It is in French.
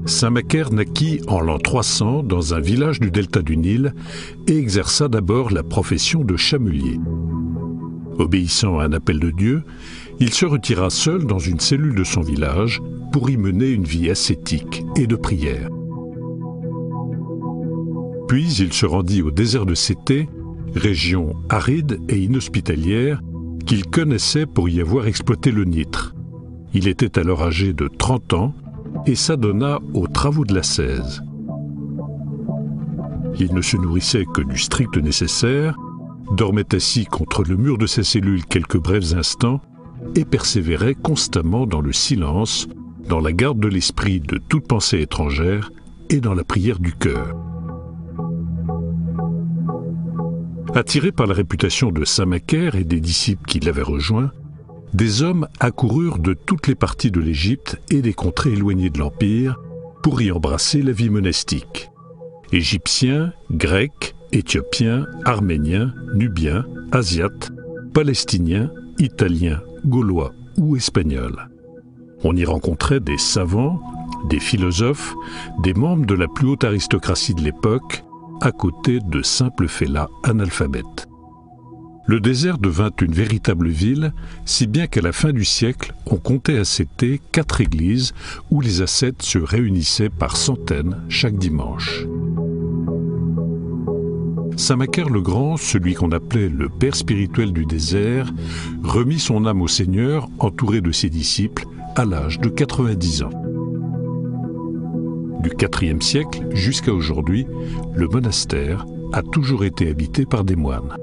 Saint Macaire naquit en l'an 300 dans un village du delta du Nil et exerça d'abord la profession de chamelier. Obéissant à un appel de Dieu, il se retira seul dans une cellule de son village pour y mener une vie ascétique et de prière. Puis il se rendit au désert de Cété, région aride et inhospitalière, qu'il connaissait pour y avoir exploité le nitre. Il était alors âgé de 30 ans et s'adonna aux travaux de l'ascèse. Il ne se nourrissait que du strict nécessaire, dormait assis contre le mur de sa cellule quelques brefs instants et persévérait constamment dans le silence, dans la garde de l'esprit de toute pensée étrangère et dans la prière du cœur. Attirés par la réputation de Saint Macaire et des disciples qui l'avaient rejoint, des hommes accoururent de toutes les parties de l'Égypte et des contrées éloignées de l'Empire pour y embrasser la vie monastique. Égyptiens, Grecs, Éthiopiens, Arméniens, Nubiens, Asiates, Palestiniens, Italiens, Gaulois ou Espagnols. On y rencontrait des savants, des philosophes, des membres de la plus haute aristocratie de l'époque, à côté de simples fellahs analphabètes. Le désert devint une véritable ville, si bien qu'à la fin du siècle, on comptait à Cété 4 églises où les ascètes se réunissaient par centaines chaque dimanche. Saint Macaire le Grand, celui qu'on appelait le père spirituel du désert, remit son âme au Seigneur entouré de ses disciples à l'âge de 90 ans. Du IVe siècle jusqu'à aujourd'hui, le monastère a toujours été habité par des moines.